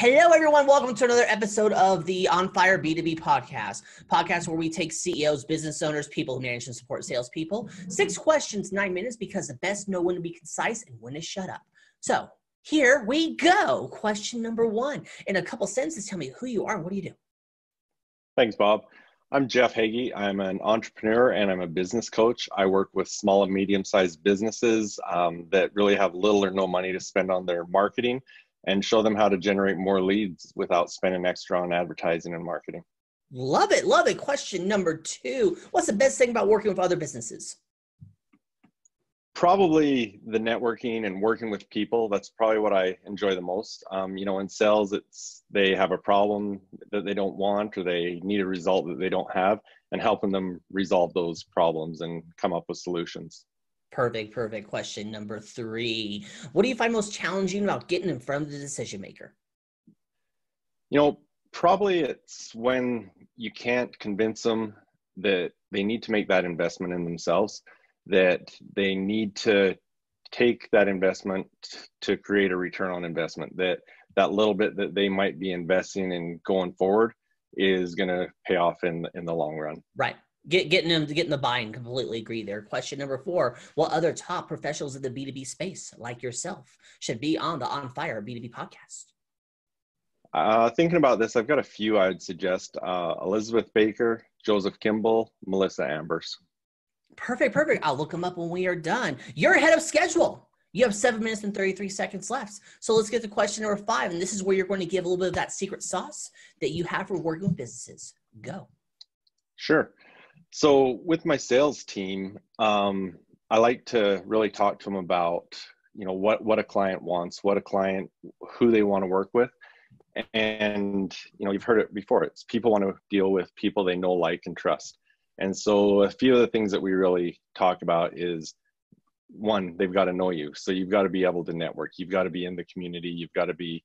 Hello, everyone. Welcome to another episode of the OnFire B2B Podcast where we take CEOs, business owners, people who manage and support salespeople. 6 questions, 9 minutes, because the best know when to be concise and when to shut up. So here we go. Question number 1. In a couple sentences, tell me who you are and what do you do? Thanks, Bob. I'm Jeff Heggie. I'm an entrepreneur and I'm a business coach. I work with small and medium-sized businesses that really have little or no money to spend on their marketing and show them how to generate more leads without spending extra on advertising and marketing. Love it. Love it. Question number 2. What's the best thing about working with other businesses? Probably the networking and working with people. That's probably what I enjoy the most. In sales, they have a problem that they don't want or they need a result that they don't have, and helping them resolve those problems and come up with solutions. Perfect. Question number 3. What do you find most challenging about getting in front of the decision maker? Probably it's when you can't convince them that they need to make that investment in themselves, that they need to take that investment to create a return on investment, that little bit that they might be investing in going forward is going to pay off in the long run. Right. Getting the buy-in. Completely agree there. Question number 4. What other top professionals in the B2B space, like yourself, should be on the OnFire B2B podcast? Thinking about this, I've got a few I'd suggest. Elizabeth Baker, Joseph Kimball, Melissa Ambers. Perfect. I'll look them up when we are done. You're ahead of schedule. You have 7 minutes and 33 seconds left. So let's get to question number 5. And this is where you're going to give a little bit of that secret sauce that you have for working with businesses. Go. Sure. So with my sales team, I like to really talk to them about, what a client wants, who they want to work with. And, you've heard it before. It's people want to deal with people they know, like, and trust. And so a few of the things that we really talk about is, 1, they've got to know you. So you've got to be able to network. You've got to be in the community. You've got to be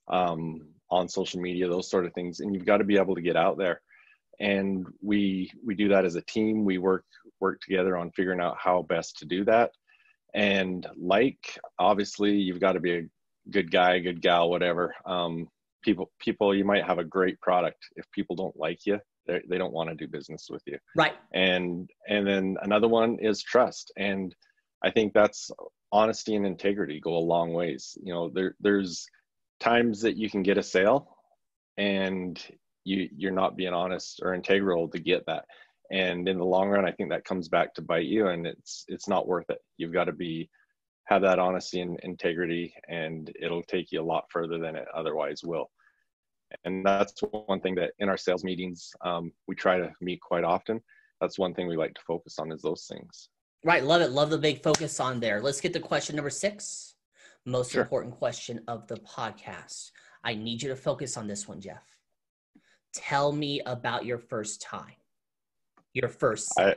on social media, those sort of things. And you've got to be able to get out there. And we do that as a team. We work together on figuring out how best to do that. And obviously, you've got to be a good guy, good gal, whatever. People, you might have a great product. If people don't like you, they don't want to do business with you. Right. And then another one is trust. And I think that's honesty and integrity go a long ways. There's times that you can get a sale and you're not being honest or integral to get that. And in the long run, I think that comes back to bite you, and it's not worth it. You've got to have that honesty and integrity, and it'll take you a lot further than it otherwise will. And that's one thing that in our sales meetings, we try to meet quite often. That's one thing we like to focus on, is those things. Right. Love it. Love the big focus on there. Let's get to question number 6. Most Sure. important question of the podcast. I need you to focus on this one, Jeff. Tell me about your first time. Your first. I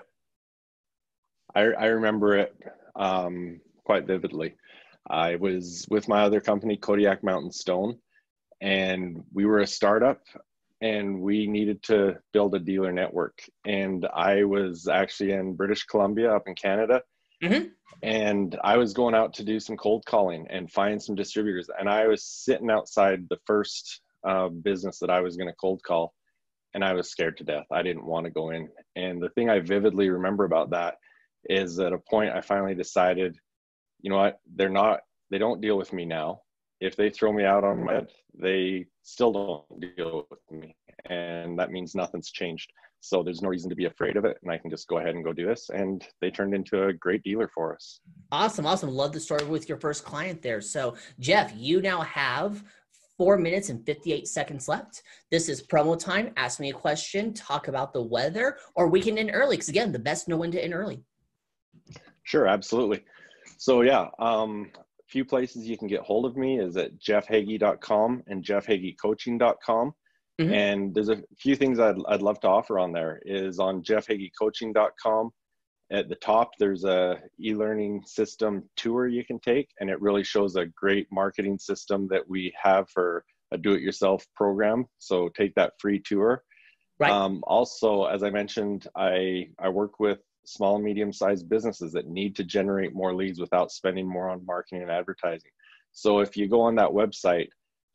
remember it quite vividly. I was with my other company, Kodiak Mountain Stone, and we were a startup and we needed to build a dealer network. And I was actually in British Columbia up in Canada. Mm-hmm. And I was going out to do some cold calling and find some distributors. And I was sitting outside the first business that I was going to cold call, and I was scared to death. I didn't want to go in. And the thing I vividly remember about that is, at a point I finally decided, you know what, they don't deal with me now. If they throw me out on my head, they still don't deal with me. And that means nothing's changed. So there's no reason to be afraid of it. And I can just go ahead and go do this. And they turned into a great dealer for us. Awesome. Love the story with your first client there. So Jeff, you now have 4 minutes and 58 seconds left. This is promo time. Ask me a question, talk about the weather, or we can end early. Because again, the best know when to end early. Sure, absolutely. So yeah, few places you can get hold of me is at jeffheggie.com and jeffheggiecoaching.com. Mm-hmm. And there's a few things I'd love to offer on there. Is on jeffheggiecoaching.com. At the top, there's a e-learning system tour you can take, and it really shows a great marketing system that we have for a do-it-yourself program. So take that free tour. Right. Also, as I mentioned, I work with small and medium-sized businesses that need to generate more leads without spending more on marketing and advertising. So if you go on that website,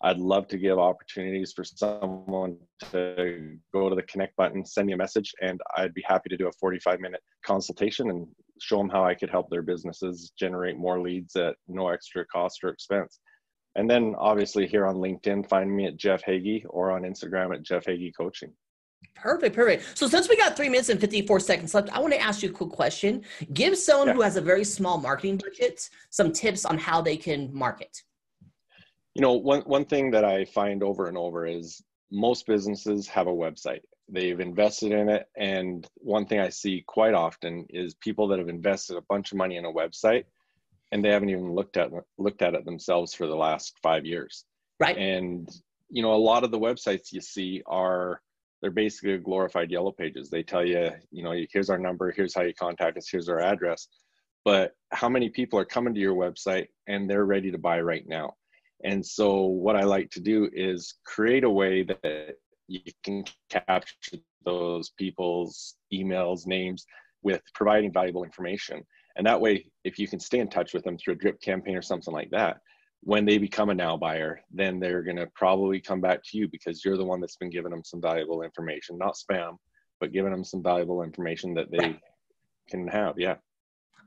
I'd love to give opportunities for someone to go to the connect button, send me a message, and I'd be happy to do a 45-minute consultation and show them how I could help their businesses generate more leads at no extra cost or expense. And then obviously here on LinkedIn, find me at Jeff Heggie, or on Instagram at Jeff Heggie Coaching. Perfect. So since we got 3 minutes and 54 seconds left, I want to ask you a quick question. Give someone who has a very small marketing budget some tips on how they can market. You know, one thing that I find over and over is most businesses have a website. They've invested in it. And one thing I see quite often is people that have invested a bunch of money in a website and they haven't even looked at it themselves for the last 5 years. Right. And, you know, a lot of the websites you see they're basically glorified yellow pages. They tell you, you know, here's our number, here's how you contact us, here's our address. But how many people are coming to your website and they're ready to buy right now? And so what I like to do is create a way that you can capture those people's emails, names, with providing valuable information. And that way, if you can stay in touch with them through a drip campaign or something like that, when they become a now buyer, then they're going to probably come back to you because you're the one that's been giving them some valuable information, not spam, but giving them some valuable information that they can have. Yeah.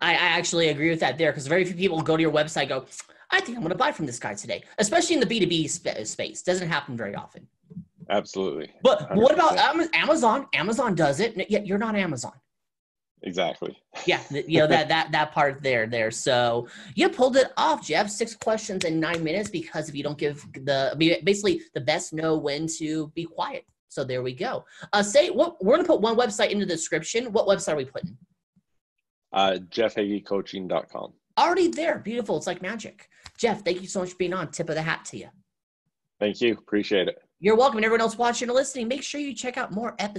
I actually agree with that there, because very few people go to your website and go, I think I'm going to buy from this guy today, especially in the B2B space. Doesn't happen very often. Absolutely. But what about Amazon? Amazon does it, yet you're not Amazon. Exactly. Yeah, you know, that part there. So you pulled it off, Jeff. 6 questions in 9 minutes, because if you don't give basically the best know when to be quiet. So there we go. We're going to put one website in the description. What website are we putting? JeffHaggieCoaching.com. Already there. Beautiful. It's like magic. Jeff, thank you so much for being on. Tip of the hat to you. Thank you. Appreciate it. You're welcome. And everyone else watching or listening, make sure you check out more episodes